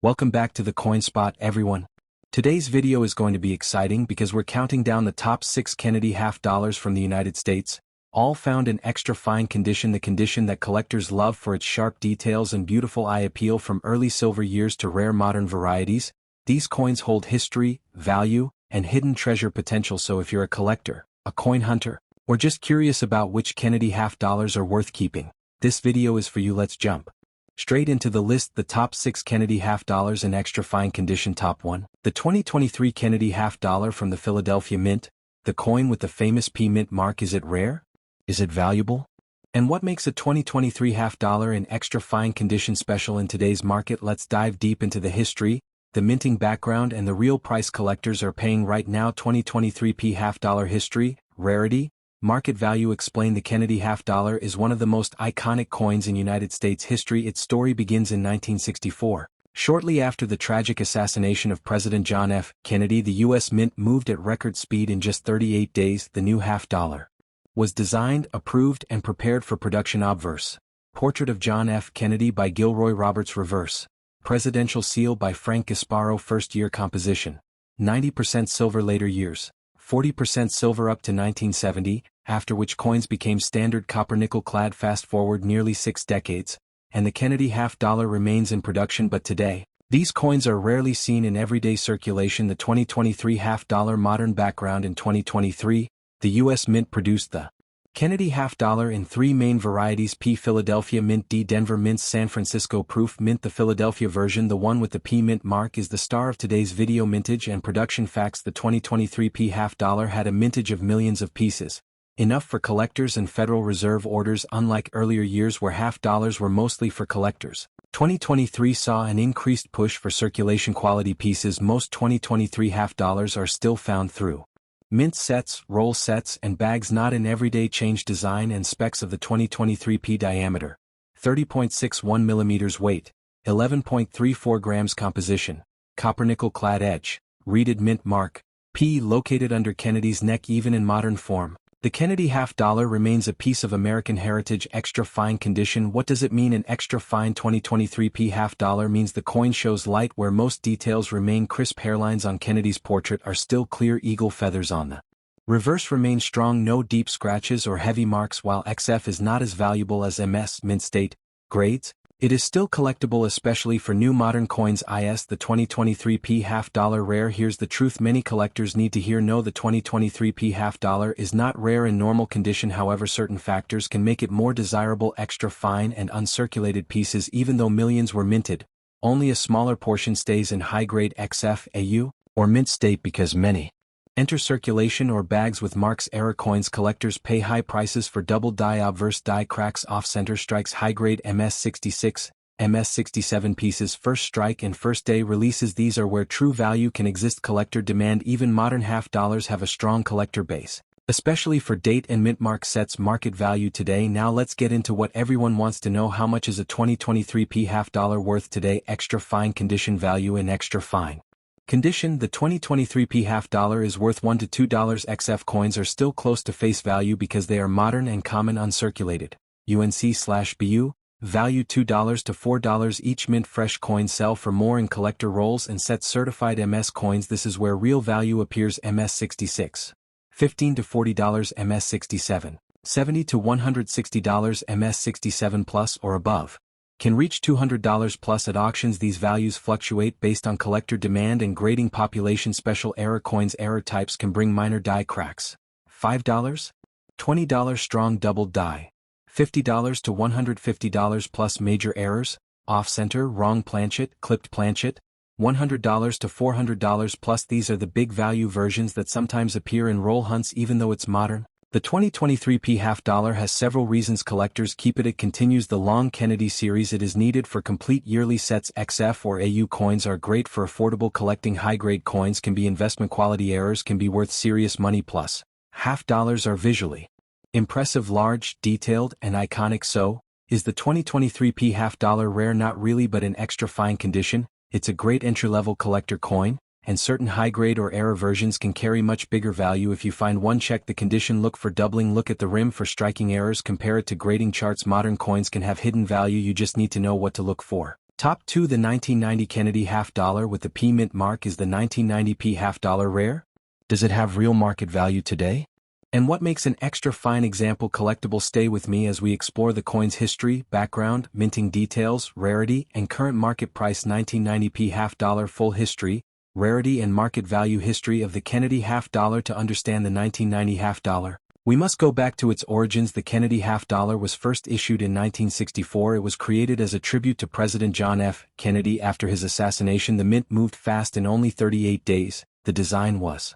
Welcome back to the Coin Spot, everyone. Today's video is going to be exciting because we're counting down the top 6 Kennedy half dollars from the United States, all found in extra fine condition, the condition that collectors love for its sharp details and beautiful eye appeal. From early silver years to rare modern varieties, these coins hold history, value, and hidden treasure potential. So if you're a collector, a coin hunter, or just curious about which Kennedy half dollars are worth keeping, this video is for you. Let's jump straight into the list. The top 6 Kennedy half dollars in extra fine condition. Top 1. The 2023 Kennedy half dollar from the Philadelphia Mint, the coin with the famous P Mint mark. Is it rare? Is it valuable? And what makes a 2023 half dollar in extra fine condition special in today's market? Let's dive deep into the history, the minting background, and the real price collectors are paying right now. 2023 P half dollar history, rarity, market value. Explain. The Kennedy half dollar is one of the most iconic coins in United States history. Its story begins in 1964. Shortly after the tragic assassination of President John F. Kennedy, the U.S. Mint moved at record speed. In just 38 days, the new half dollar was designed, approved, and prepared for production. Obverse: Portrait of John F. Kennedy by Gilroy Roberts. Reverse: Presidential seal by Frank Gasparo. First year composition: 90% silver. Later years: 40% silver up to 1970, after which coins became standard copper nickel clad. Fast forward nearly 6 decades, and the Kennedy half dollar remains in production. But today, these coins are rarely seen in everyday circulation. The 2023 half dollar modern background. In 2023, the U.S. Mint produced the Kennedy half dollar in 3 main varieties: P Philadelphia Mint, D Denver Mint, San Francisco Proof Mint. The Philadelphia version, the one with the P Mint mark, is the star of today's video. Mintage and production facts: the 2023 P half dollar had a mintage of millions of pieces, enough for collectors and Federal Reserve orders. Unlike earlier years where half dollars were mostly for collectors, 2023 saw an increased push for circulation quality pieces. Most 2023 half dollars are still found through mint sets, roll sets, and bags, not in everyday. Change design and specs of the 2023 P: diameter 30.61 mm, weight 11.34 grams, composition copper nickel clad, edge reeded, mint mark P located under Kennedy's neck. Even in modern form, the Kennedy half dollar remains a piece of American heritage. Extra fine condition. What does it mean? An extra fine 2023 P half dollar means the coin shows light where most details remain crisp. Hairlines on Kennedy's portrait are still clear. Eagle feathers on the reverse remain strong. No deep scratches or heavy marks. While XF is not as valuable as MS mint state grades, it is still collectible, especially for new modern coins. The 2023 P half dollar rare. Here's the truth many collectors need to hear. No, the 2023 P half dollar is not rare in normal condition. However, certain factors can make it more desirable. Extra fine and uncirculated pieces. Even though millions were minted, only a smaller portion stays in high-grade XF, AU, or mint state because many enter circulation or bags with marks. Error coins. Collectors pay high prices for double die, obverse die, cracks, off-center strikes. High-grade MS66, MS67 pieces. First strike and first day releases. These are where true value can exist. Collector demand. Even modern half dollars have a strong collector base, especially for date and mint mark sets. Market value today. Now let's get into what everyone wants to know. How much is a 2023 P half dollar worth today? Extra fine condition. Value in extra fine condition. The 2023 P half dollar is worth $1 to $2. XF coins are still close to face value because they are modern and common uncirculated. UNC/BU, value $2 to $4 each. Mint fresh coins sell for more in collector rolls and sets. Certified MS coins. This is where real value appears. MS66, $15 to $40. MS67, $70 to $160. MS67 plus or above can reach $200 plus at auctions. These values fluctuate based on collector demand and grading. Population. Special error coins. Error types can bring minor die cracks: $5, $20 strong double die, $50 to $150 plus. Major errors: off-center, wrong planchet, clipped planchet, $100 to $400 plus. These are the big value versions that sometimes appear in roll hunts. Even though it's modern, the 2023 P half dollar has several reasons collectors keep it. It continues the long Kennedy series. It is needed for complete yearly sets. XF or AU coins are great for affordable collecting. High-grade coins can be investment quality. Errors can be worth serious money. Plus, half dollars are visually impressive, large, detailed, and iconic. So, is the 2023 P half dollar rare? Not really, but in extra fine condition, it's a great entry-level collector coin, and certain high-grade or error versions can carry much bigger value. If you find one, check the condition. Look for doubling. Look at the rim for striking errors. Compare it to grading charts. Modern coins can have hidden value. You just need to know what to look for. Top 2. The 1990 Kennedy half dollar with the P mint mark. Is the 1990 P half dollar rare? Does it have real market value today? And what makes an extra fine example collectible? Stay with me as we explore the coin's history, background, minting details, rarity, and current market price. 1990 P half dollar full history, rarity and market value. History of the Kennedy half dollar. To understand the 1990 half dollar, we must go back to its origins. The Kennedy half dollar was first issued in 1964. It was created as a tribute to President John F. Kennedy after his assassination. The mint moved fast in only 38 days. The design was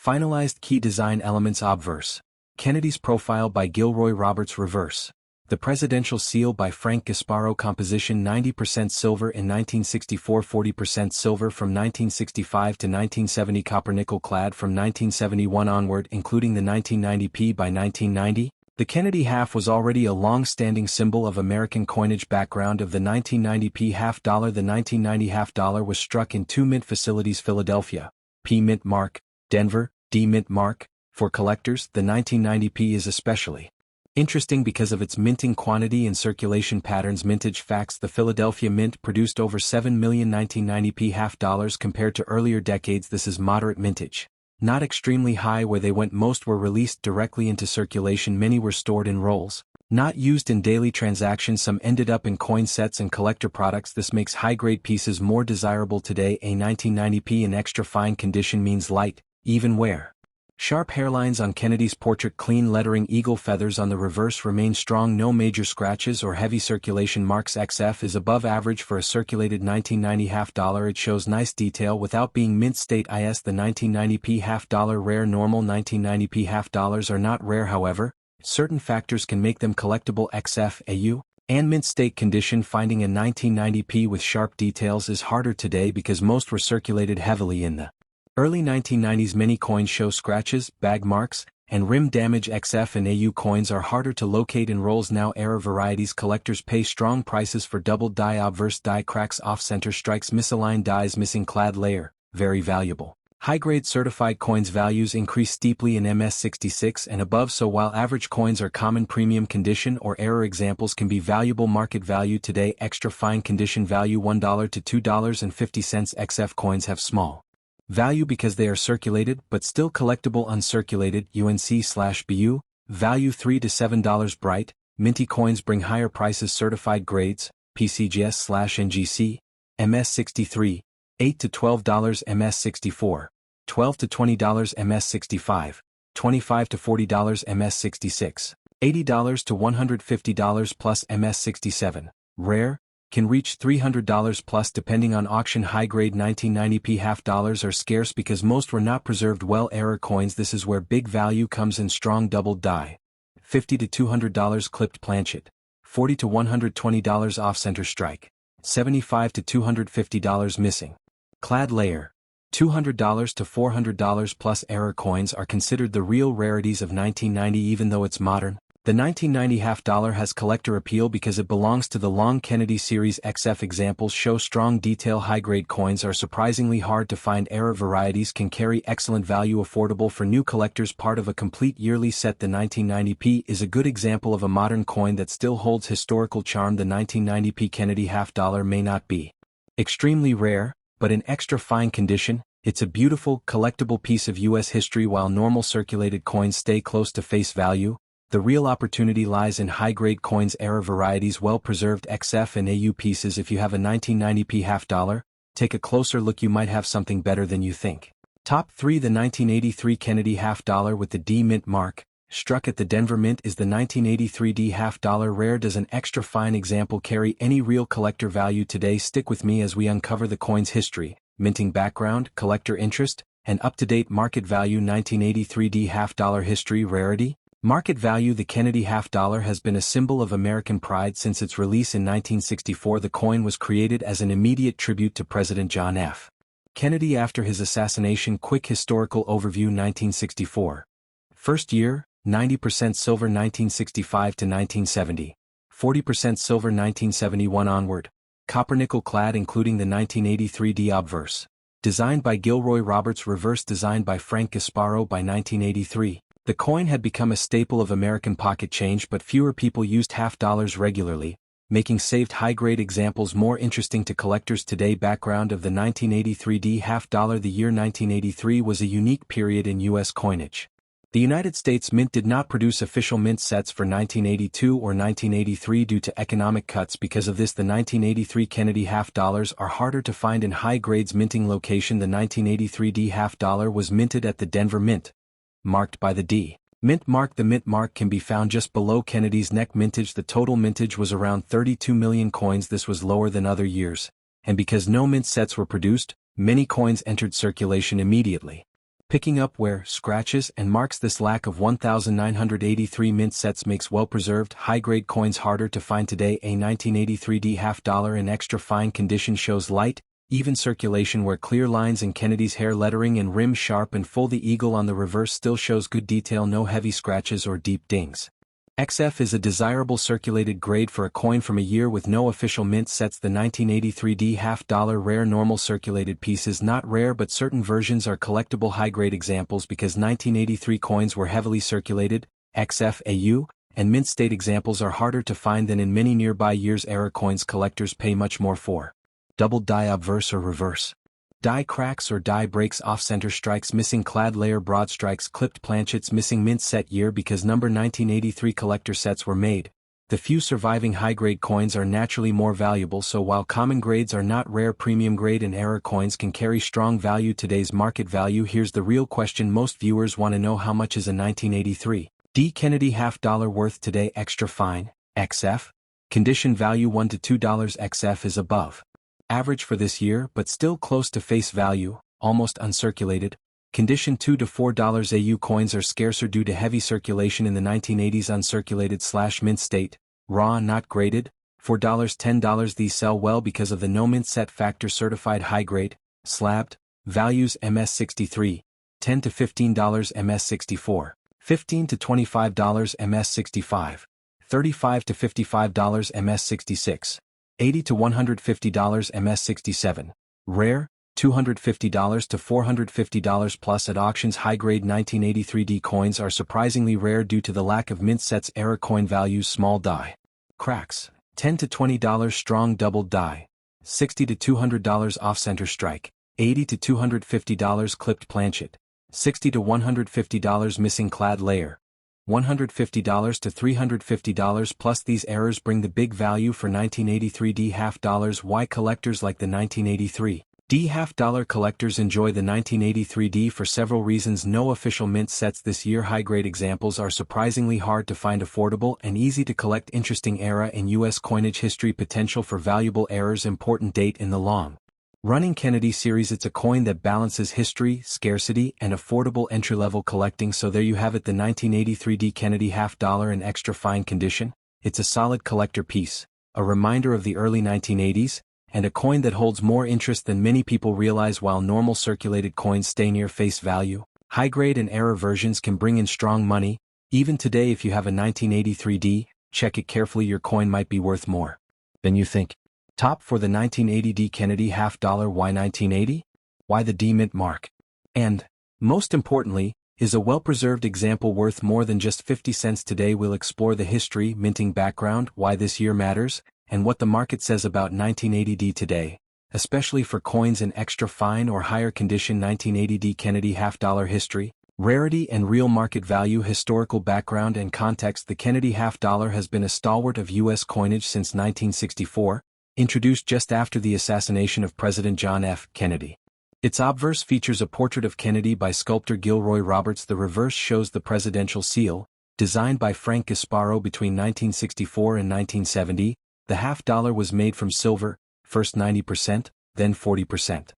finalized. Key design elements. Obverse. Kennedy's profile by Gilroy Roberts. Reverse. The presidential seal by Frank Gasparo. Composition 90% silver in 1964, 40% silver from 1965 to 1970. Copper nickel clad from 1971 onward, including the 1990 P. By 1990, the Kennedy half was already a long-standing symbol of American coinage. Background of the 1990 P half dollar. The 1990 half dollar was struck in 2 mint facilities: Philadelphia, P mint mark; Denver, D mint mark. For collectors, the 1990 P is especially interesting because of its minting quantity and circulation patterns. Mintage facts. The Philadelphia Mint produced over 7 million 1990 P half dollars compared to earlier decades. This is moderate mintage, not extremely high where they went. Most were released directly into circulation. Many were stored in rolls, not used in daily transactions. Some ended up in coin sets and collector products. This makes high-grade pieces more desirable today. A 1990 P in extra fine condition means light, even wear. Sharp hairlines on Kennedy's portrait. Clean lettering. Eagle feathers on the reverse remain strong. No major scratches or heavy circulation marks. XF is above average for a circulated 1990 half dollar. It shows nice detail without being mint state. Is the 1990 P half dollar rare? Normal 1990 P half dollars are not rare. However, certain factors can make them collectible. XF, AU, and mint state condition. Finding a 1990 P with sharp details is harder today because most were circulated heavily in the early 1990s. Many coins show scratches, bag marks, and rim damage. XF and AU coins are harder to locate in rolls now. Error varieties. Collectors pay strong prices for doubled die, obverse die, cracks, off-center strikes, misaligned dies, missing clad layer. Very valuable. High-grade certified coins values increase steeply in MS66 and above, so while average coins are common, premium condition or error examples can be valuable. Market value today. Extra fine condition value $1 to $2.50. XF coins have small value because they are circulated but still collectible. Uncirculated UNC/BU value $3 to $7. Bright, minty coins bring higher prices. Certified grades PCGS/NGC MS63 $8 to $12. MS64 $12 to $20. MS65 $25 to $40. MS66 $80 to $150 plus. MS67 rare can reach $300 plus depending on auction. High-grade 1990 P half dollars are scarce because most were not preserved well. Error coins. This is where big value comes in. Strong doubled die. $50 to $200 clipped planchet. $40 to $120 off-center strike. $75 to $250 missing clad layer. $200 to $400 plus. Error coins are considered the real rarities of 1990 even though it's modern. The 1990 half dollar has collector appeal because it belongs to the long Kennedy series. XF examples show strong detail. High-grade coins are surprisingly hard to find. Error varieties can carry excellent value. Affordable for new collectors. Part of a complete yearly set. The 1990 P is a good example of a modern coin that still holds historical charm. The 1990 P Kennedy half dollar may not be extremely rare, but in extra fine condition, it's a beautiful, collectible piece of U.S. history. While normal circulated coins stay close to face value, the real opportunity lies in high-grade coins. Error varieties. Well-preserved XF and AU pieces. If you have a 1990 P half dollar, take a closer look. You might have something better than you think. Top 3. The 1983 Kennedy half dollar with the D mint mark, struck at the Denver Mint. Is the 1983 D half dollar rare? Does an extra fine example carry any real collector value today? Stick with me as we uncover the coin's history, minting background, collector interest, and up-to-date market value. 1983 D half dollar history. Rarity. Market value. The Kennedy half dollar has been a symbol of American pride since its release in 1964. The coin was created as an immediate tribute to President John F. Kennedy after his assassination. Quick historical overview. 1964. First year, 90% silver. 1965 to 1970. 40% silver. 1971 onward. Copper nickel clad including the 1983 D obverse. Designed by Gilroy Roberts. Reverse designed by Frank Gasparo. By 1983. The coin had become a staple of American pocket change, but fewer people used half dollars regularly. making saved high-grade examples more interesting to collectors today. Background of the 1983 D half dollar. The year 1983 was a unique period in U.S. coinage. The United States Mint did not produce official mint sets for 1982 or 1983 due to economic cuts. Because of this, the 1983 Kennedy half dollars are harder to find in high-grades minting location. The 1983 D half dollar was minted at the Denver Mint, marked by the D Mint mark. The mint mark can be found just below Kennedy's neck. Mintage. The total mintage was around 32 million coins. This was lower than other years, and because no mint sets were produced, many coins entered circulation immediately, picking up wear, scratches, and marks. This lack of 1,983 mint sets makes well-preserved, high-grade coins harder to find today. A 1983 D half dollar in extra fine condition shows light, even circulation where clear lines in Kennedy's hair lettering and rim sharp and full. The eagle on the reverse still shows good detail, no heavy scratches or deep dings. XF is a desirable circulated grade for a coin from a year with no official mint sets. The 1983 D half dollar rare. Normal circulated piece is not rare, but certain versions are collectible high-grade examples because 1983 coins were heavily circulated. XF AU and mint state examples are harder to find than in many nearby years. Error coins collectors pay much more for. Double die obverse or reverse. Die cracks or die breaks. Off-center strikes. Missing clad layer. Broad strikes. Clipped planchets. Missing mint set year. Because number 1983 collector sets were made, the few surviving high-grade coins are naturally more valuable. So while common grades are not rare, premium grade and error coins can carry strong value. Today's market value. Here's the real question most viewers want to know: how much is a 1983 D Kennedy half dollar worth today? Extra fine, XF. Condition value $1 to $2. XF is above average for this year, but still close to face value, almost uncirculated. Condition $2 to $4. AU coins are scarcer due to heavy circulation in the 1980s. Uncirculated / mint state, raw, not graded, $4 $10. These sell well because of the no mint set factor. Certified high grade, slabbed, values MS63, $10 to $15. MS64, $15 to $25. MS65, $35 to $55. MS66. $80 to $150. MS67. Rare, $250 to $450 plus at auctions. High-grade 1983 D coins are surprisingly rare due to the lack of mint sets. Error coin values. Small die cracks, $10 to $20. Strong double die, $60 to $200. Off-center strike, $80 to $250. Clipped planchet, $60 to $150. Missing clad layer, $150 to $350 plus. These errors bring the big value for 1983 D half dollars. Why collectors like the 1983 D half dollar? Collectors enjoy the 1983 D for several reasons. No official mint sets this year. High-grade examples are surprisingly hard to find. Affordable and easy to collect. Interesting era in U.S. coinage history. Potential for valuable errors. Important date in the long running Kennedy series. It's a coin that balances history, scarcity, and affordable entry-level collecting. So there you have it, the 1983 D Kennedy half dollar in extra fine condition. It's a solid collector piece, a reminder of the early 1980s, and a coin that holds more interest than many people realize. While normal circulated coins stay near face value, high-grade and error versions can bring in strong money. Even today, if you have a 1983 D, check it carefully. Your coin might be worth more than you think. Top for the 1980 D Kennedy half dollar. Why 1980? Why the D mint mark? And, most importantly, is a well-preserved example worth more than just 50 cents? Today we'll explore the history, minting background, why this year matters, and what the market says about 1980 D today, especially for coins in extra fine or higher condition. 1980 D Kennedy half dollar history, rarity and real market value. Historical background and context. The Kennedy half dollar has been a stalwart of U.S. coinage since 1964. Introduced just after the assassination of President John F. Kennedy. Its obverse features a portrait of Kennedy by sculptor Gilroy Roberts. The reverse shows the presidential seal, designed by Frank Gasparo between 1964 and 1970. The half dollar was made from silver, first 90%, then 40%.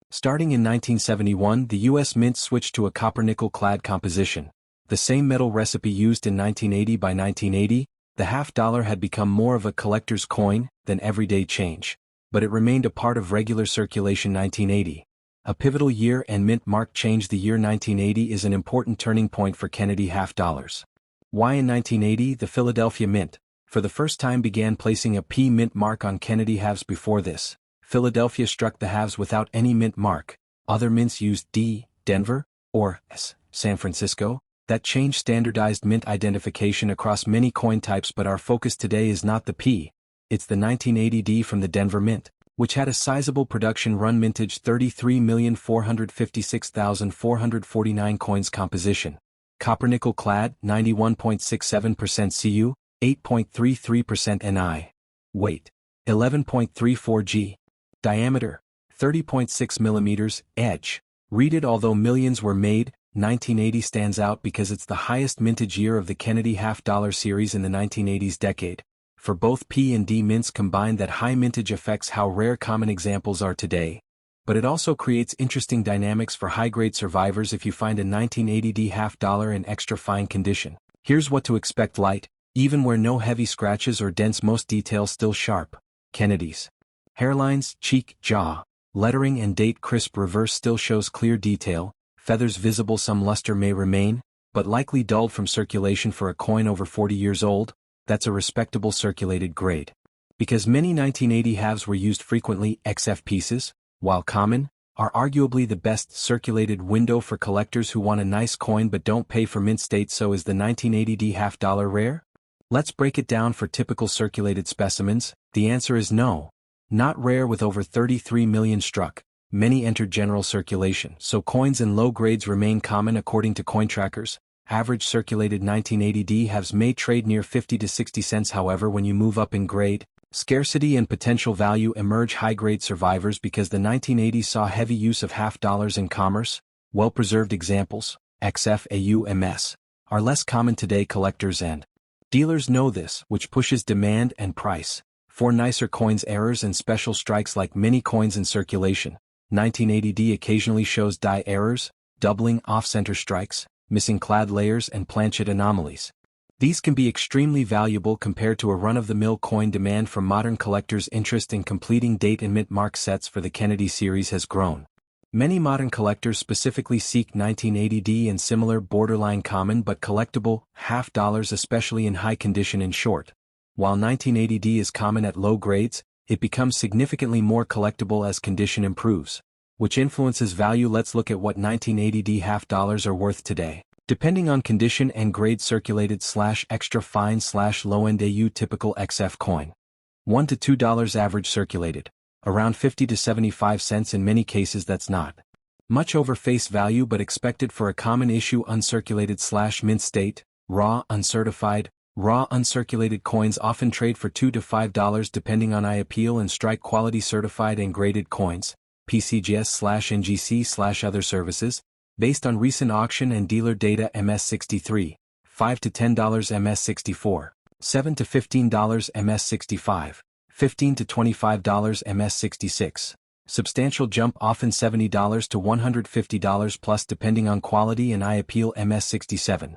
Starting in 1971, the U.S. Mint switched to a copper-nickel clad composition, the same metal recipe used in 1980. By 1980, the half dollar had become more of a collector's coin than everyday change, but it remained a part of regular circulation. 1980, a pivotal year and mint mark change. The year 1980 is an important turning point for Kennedy half dollars. Why in 1980? The Philadelphia Mint, for the first time, began placing a P mint mark on Kennedy halves. Before this, Philadelphia struck the halves without any mint mark. Other mints used D, Denver, or S, San Francisco. That changed standardized mint identification across many coin types, but our focus today is not the P, It's the 1980D from the Denver Mint, which had a sizable production run mintage 33,456,449 coins composition. Copper nickel clad, 91.67% Cu, 8.33% Ni. Weight, 11.34 g. Diameter, 30.6 mm. Edge. Read it. Although millions were made, 1980 stands out because it's the highest mintage year of the Kennedy half-dollar series in the 1980s decade. For both P and D mints combined, that high mintage affects how rare common examples are today. But it also creates interesting dynamics for high-grade survivors if you find a 1980D half-dollar in extra fine condition. Here's what to expect: light, even where no heavy scratches or dents, most details still sharp. Kennedy's. Hairlines, cheek, jaw, lettering and date crisp. Reverse still shows clear detail, feathers visible. Some luster may remain, but likely dulled from circulation. For a coin over 40 years old, that's a respectable circulated grade. Because many 1980 halves were used frequently, XF pieces, while common, are arguably the best circulated window for collectors who want a nice coin but don't pay for mint state. So is the 1980D half-dollar rare? Let's break it down for typical circulated specimens. The answer is no. Not rare. With over 33 million struck, many entered general circulation, so coins in low grades remain common. According to coin trackers, average circulated 1980D halves may trade near 50 to 60 cents. However, when you move up in grade, scarcity and potential value emerge. High-grade survivors because the 1980s saw heavy use of half-dollars in commerce. Well-preserved examples, XF AUMS, are less common today. Collectors and dealers know this, which pushes demand and price for nicer coins. Errors and special strikes. Like many coins in circulation, 1980D occasionally shows die errors, doubling, off-center strikes, missing clad layers, and planchet anomalies. These can be extremely valuable compared to a run-of-the-mill coin. Demand from modern collectors. Interest in completing date and mint mark sets for the Kennedy series has grown. Many modern collectors specifically seek 1980D and similar borderline common but collectible half-dollars, especially in high condition. In short, while 1980D is common at low grades, it becomes significantly more collectible as condition improves, which influences value. Let's look at what 1980D half-dollars are worth today. Depending on condition and grade: circulated / extra fine / low-end AU. Typical XF coin, $1 to $2 average circulated, around 50 to 75 cents. In many cases that's not much over face value but expected for a common issue. Uncirculated / mint state, raw, uncertified. Raw uncirculated coins often trade for $2 to $5 depending on eye appeal and strike quality. Certified and graded coins, PCGS / NGC / other services, based on recent auction and dealer data: MS63, $5 to $10, MS64, $7 to $15, MS65, $15 to $25, MS66. Substantial jump, often $70 to $150 plus depending on quality and eye appeal: MS67.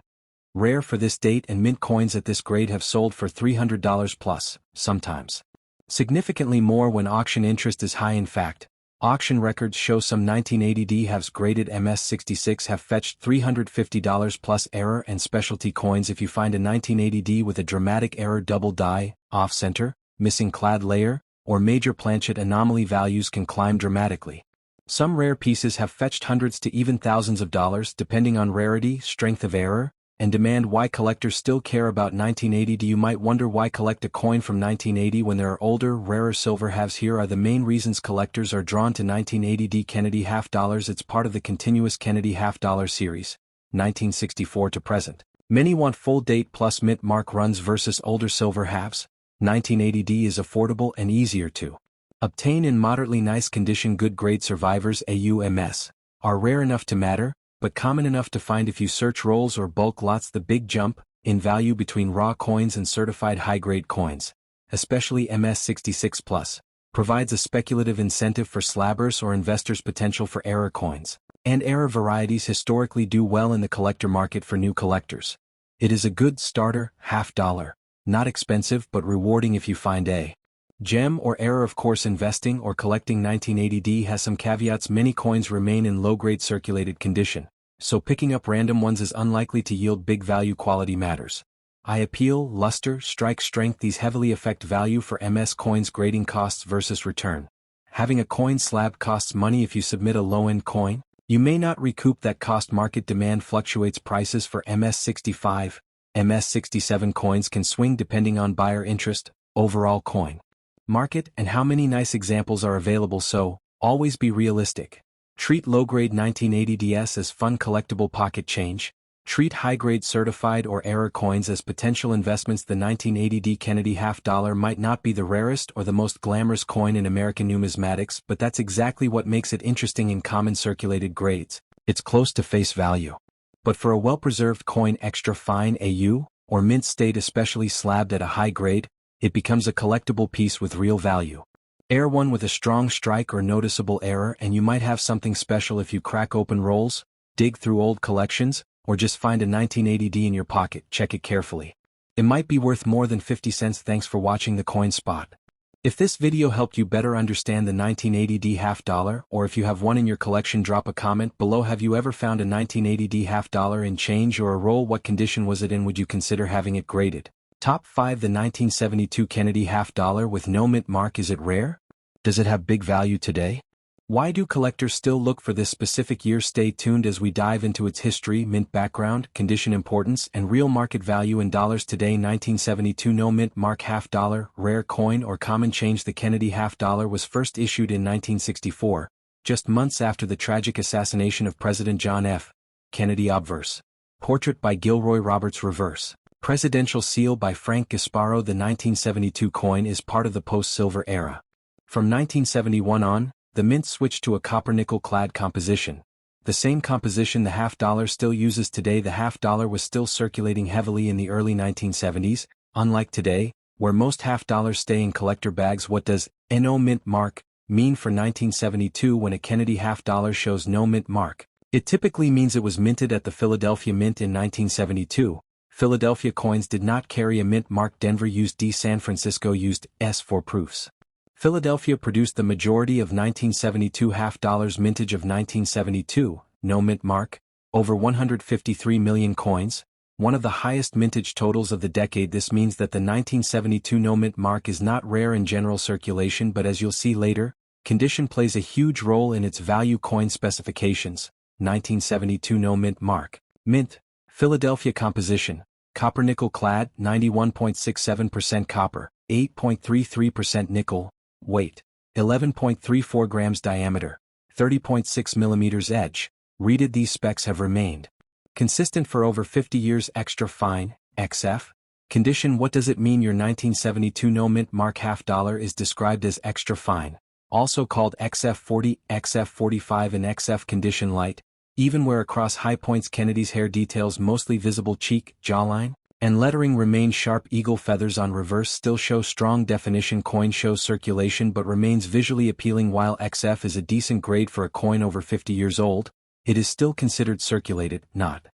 Rare for this date and mint coins at this grade have sold for $300 plus, sometimes significantly more when auction interest is high. In fact, auction records show some 1980D halves graded MS66 have fetched $350 plus. Error and specialty coins: if you find a 1980D with a dramatic error, double die, off-center, missing clad layer, or major planchet anomaly, values can climb dramatically. Some rare pieces have fetched hundreds to even thousands of dollars depending on rarity, strength of error, and demand. Why collectors still care about 1980D? You might wonder why collect a coin from 1980 when there are older, rarer silver halves. Here are the main reasons collectors are drawn to 1980D Kennedy half-dollars. It's part of the continuous Kennedy half-dollar series, 1964 to present. Many want full date plus mint mark runs versus older silver halves. 1980D is affordable and easier to obtain in moderately nice condition. Good grade survivors, AUMS, are rare enough to matter, but common enough to find if you search rolls or bulk lots. The big jump in value between raw coins and certified high-grade coins, especially MS66 plus, provides a speculative incentive for slabbers or investors. Potential for error coins and error varieties historically do well in the collector market. For new collectors, it is a good starter half-dollar, not expensive but rewarding if you find a gem or error. Of course, investing or collecting 1980D has some caveats. Many coins remain in low-grade circulated condition, so picking up random ones is unlikely to yield big value. Quality matters. Eye appeal, luster, strike strength, these heavily affect value for MS coins. Grading costs versus return. Having a coin slab costs money. If you submit a low-end coin, you may not recoup that cost. Market demand fluctuates. Prices for MS65, MS67 coins can swing depending on buyer interest, overall coin market, and how many nice examples are available. So, always be realistic. Treat low-grade 1980s as fun collectible pocket change. Treat high-grade certified or error coins as potential investments. The 1980 Kennedy half-dollar might not be the rarest or the most glamorous coin in American numismatics, but that's exactly what makes it interesting in common circulated grades. It's close to face value. But for a well-preserved coin, extra fine AU, or mint state, especially slabbed at a high grade, it becomes a collectible piece with real value. Air one with a strong strike or noticeable error and you might have something special. If you crack open rolls, dig through old collections, or just find a 1980 in your pocket, check it carefully. It might be worth more than 50 cents. Thanks for watching the Coin Spot. If this video helped you better understand the 1980 half-dollar, or if you have one in your collection, drop a comment below. Have you ever found a 1980 half-dollar in change or a roll? What condition was it in? Would you consider having it graded? Top 5. The 1972 Kennedy half-dollar with no mint mark. Is it rare? Does it have big value today? Why do collectors still look for this specific year? Stay tuned as we dive into its history, mint background, condition importance, and real market value in dollars today. 1972 no mint mark half-dollar, rare coin or common change. The Kennedy half-dollar was first issued in 1964, just months after the tragic assassination of President John F. Kennedy. Obverse. Portrait by Gilroy Roberts. Reverse. Presidential seal by Frank Gasparo. The 1972 coin is part of the post-silver era. From 1971 on, the mint switched to a copper-nickel clad composition. The same composition the half-dollar still uses today. The half-dollar was still circulating heavily in the early 1970s, unlike today, where most half-dollars stay in collector bags. What does no mint mark mean for 1972 when a Kennedy half-dollar shows no mint mark? It typically means it was minted at the Philadelphia Mint in 1972. Philadelphia coins did not carry a mint mark. Denver used D. San Francisco used S for proofs. Philadelphia produced the majority of 1972 half-dollars. Mintage of 1972, no mint mark, over 153 million coins, one of the highest mintage totals of the decade. This means that the 1972 no mint mark is not rare in general circulation, but as you'll see later, condition plays a huge role in its value. Coin specifications. 1972 no mint mark. Mint, Philadelphia composition, copper-nickel clad, 91.67% copper, 8.33% nickel. Weight, 11.34 grams. Diameter, 30.6 millimeters. Edge, reeded. These specs have remained consistent for over 50 years. Extra fine, XF. Condition. What does it mean? Your 1972 no mint mark half-dollar is described as extra fine, also called XF40, XF45 and XF. Condition light, even wear across high points. Kennedy's hair details, mostly visible cheek, jawline, and lettering remain sharp. Eagle feathers on reverse still show strong definition. Coin shows circulation but remains visually appealing. While XF is a decent grade for a coin over 50 years old, it is still considered circulated, not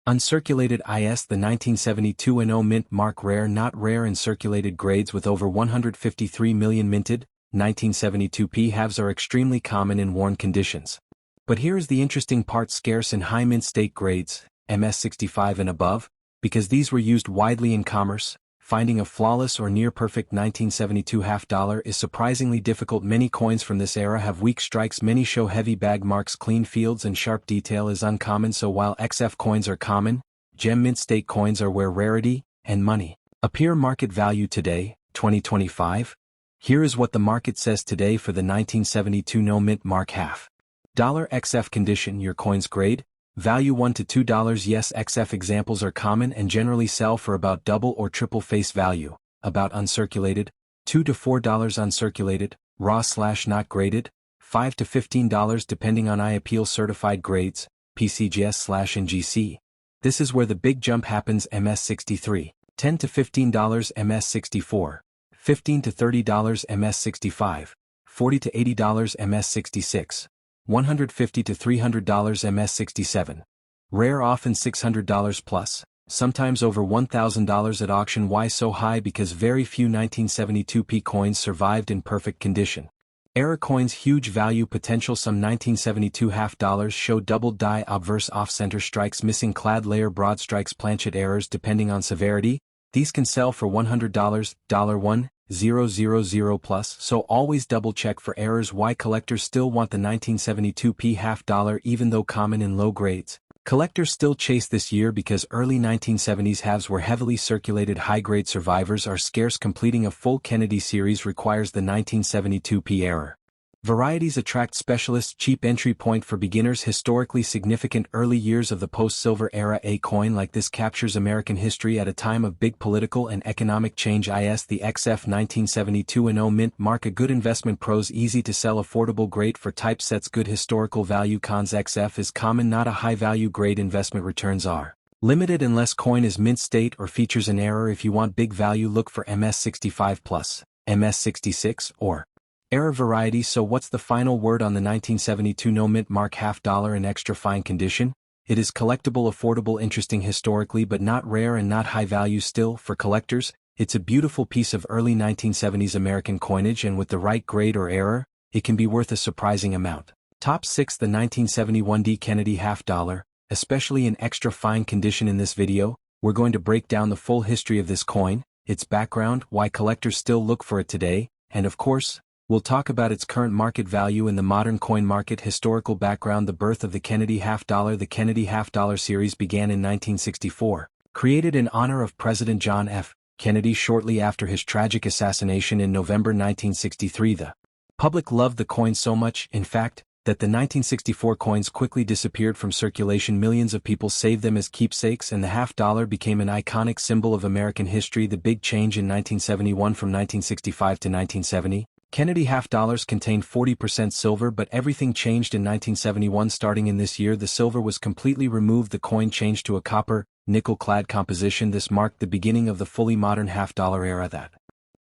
uncirculated. IS. The 1972 no mint mark rare. Not rare in circulated grades with over 153 million minted. 1972 P-halves are extremely common in worn conditions. But here is the interesting part: scarce in high mint state grades, MS65 and above, because these were used widely in commerce. Finding a flawless or near-perfect 1972 half-dollar is surprisingly difficult. Many coins from this era have weak strikes. Many show heavy bag marks. Clean fields and sharp detail is uncommon. So while XF coins are common, gem mint state coins are where rarity and money appear. Market value today, 2025. Here is what the market says today for the 1972 no mint mark half-dollar XF condition. Your coin's grade, value $1 to $2. Yes, XF examples are common and generally sell for about double or triple face value. About uncirculated, $2 to $4. Uncirculated, raw/not graded, $5 to $15 depending on appeal. Certified grades, PCGS/NGC. This is where the big jump happens. MS63, $10 to $15. MS64, $15 to $30. MS65, $40 to $80. MS66. $150 to $300. MS67. Rare, often $600 plus, sometimes over $1,000 at auction. Why so high? Because very few 1972 P coins survived in perfect condition. Error coins, huge value potential. Some 1972 half-dollars show doubled die, obverse off-center strikes, missing clad layer, broad strikes, planchet errors. Depending on severity, these can sell for $100, $1,000 plus, so always double check for errors. Why collectors still want the 1972 P half-dollar even though common in low grades? Collectors still chase this year because early 1970s halves were heavily circulated. High-grade survivors are scarce. Completing a full Kennedy series requires the 1972p error. Varieties attract specialists. Cheap entry point for beginners. Historically significant early years of the post-silver era. A coin like this captures American history at a time of big political and economic change. The XF 1972 mint mark. A good investment. Pros: easy to sell, affordable, great for typesets, good historical value. Cons: XF is common, not a high-value grade. Investment returns are limited unless coin is mint state or features an error. If you want big value, look for MS65 plus, MS66, or error variety. So what's the final word on the 1972 no mint mark? $50 in extra fine condition. It is collectible, affordable, interesting historically, but not rare and not high value. Still, for collectors, it's a beautiful piece of early 1970s American coinage, and with the right grade or error, it can be worth a surprising amount. Top 6. The 1971 D Kennedy $50, especially in extra fine condition. In this video, we're going to break down the full history of this coin, its background, why collectors still look for it today, and of course, we'll talk about its current market value in the modern coin market. Historical background. The birth of the Kennedy $50. The Kennedy $50 series began in 1964, created in honor of President John F. Kennedy shortly after his tragic assassination in November 1963. The public loved the coin so much, in fact, that the 1964 coins quickly disappeared from circulation. Millions of people saved them as keepsakes, and the $50 became an iconic symbol of American history. The big change in 1971. From 1965 to 1970, Kennedy $50 contained 40% silver, but everything changed in 1971. Starting in this year, the silver was completely removed. The coin changed to a copper, nickel-clad composition. This marked the beginning of the fully modern $50 era. That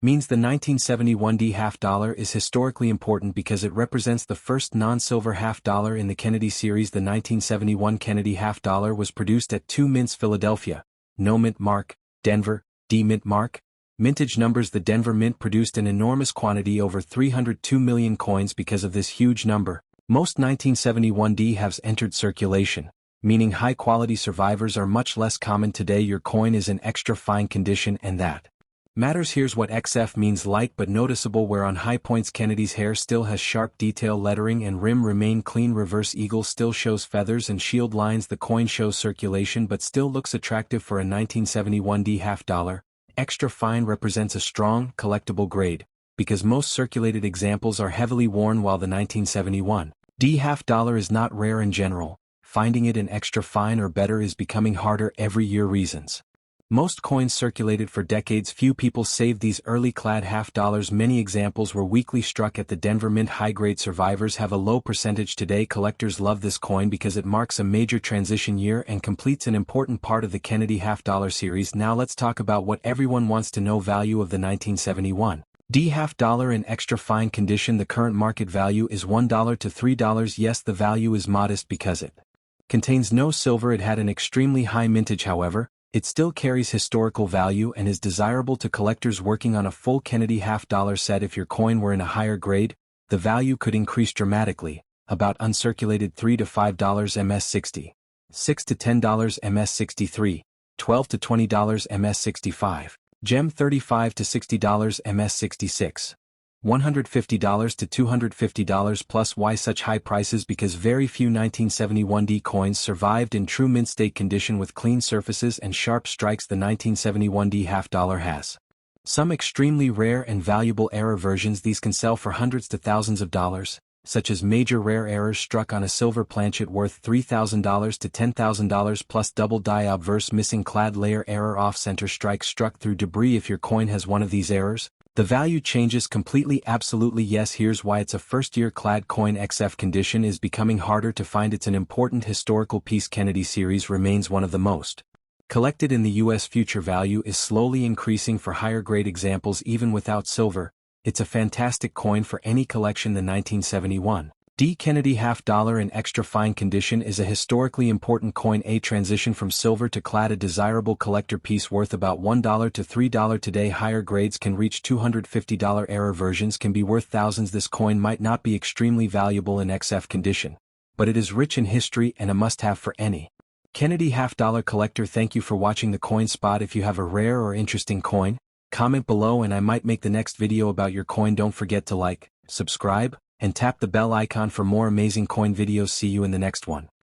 means the 1971 D $50 is historically important because it represents the first non-silver $50 in the Kennedy series. The 1971 Kennedy $50 was produced at 2 mints: Philadelphia, no mint mark; Denver, D mint mark. Mintage numbers. The Denver Mint produced an enormous quantity, over 302 million coins. Because of this huge number, most 1971 D halves entered circulation, meaning high-quality survivors are much less common today. Your coin is in extra fine condition, and that matters. Here's what XF means: light but noticeable wear on high points. Kennedy's hair still has sharp detail lettering and rim remain clean. Reverse eagle still shows feathers and shield lines. The coin shows circulation but still looks attractive for a 1971 D $50. Extra fine represents a strong, collectible grade, because most circulated examples are heavily worn, while the 1971 D $50 is not rare in general. Finding it in extra fine or better is becoming harder every year. Reasons: most coins circulated for decades. Few people saved these early clad $50. Many examples were weakly struck at the Denver Mint. High-grade survivors have a low percentage today. Collectors love this coin because it marks a major transition year and completes an important part of the Kennedy $50 series. Now let's talk about what everyone wants to know: value of the 1971 D $50 in extra fine condition. The current market value is $1 to $3. Yes, the value is modest because it contains no silver. It had an extremely high mintage, however, it still carries historical value and is desirable to collectors working on a full Kennedy $50 set. If your coin were in a higher grade, the value could increase dramatically, about uncirculated $3 to $5 MS60, $6 to $10 MS63, $12 to $20 MS65, gem $35 to $60 MS66. $150 to $250 plus. Why such high prices? Because very few 1971 D coins survived in true mint state condition with clean surfaces and sharp strikes. The 1971 D $50 has some extremely rare and valuable error versions. These can sell for hundreds to thousands of dollars, such as major rare errors struck on a silver planchet worth $3,000 to $10,000 plus. Double die obverse missing clad layer error, off-center strike struck through debris. If your coin has one of these errors, the value changes completely. Absolutely yes. Here's why: it's a first-year clad coin. XF condition is becoming harder to find. It's an important historical piece. Kennedy series remains one of the most collected in the U.S. Future value is slowly increasing for higher grade examples. Even without silver, it's a fantastic coin for any collection. The 1971 D Kennedy $50 in extra fine condition is a historically important coin. A transition from silver to clad, a desirable collector piece worth about $1 to $3 today. Higher grades can reach $250. Error versions can be worth thousands. This coin might not be extremely valuable in XF condition, but it is rich in history and a must-have for any Kennedy $50 collector. Thank you for watching the Coin Spot. If you have a rare or interesting coin, comment below and I might make the next video about your coin. Don't forget to like, subscribe, and tap the bell icon for more amazing coin videos. See you in the next one.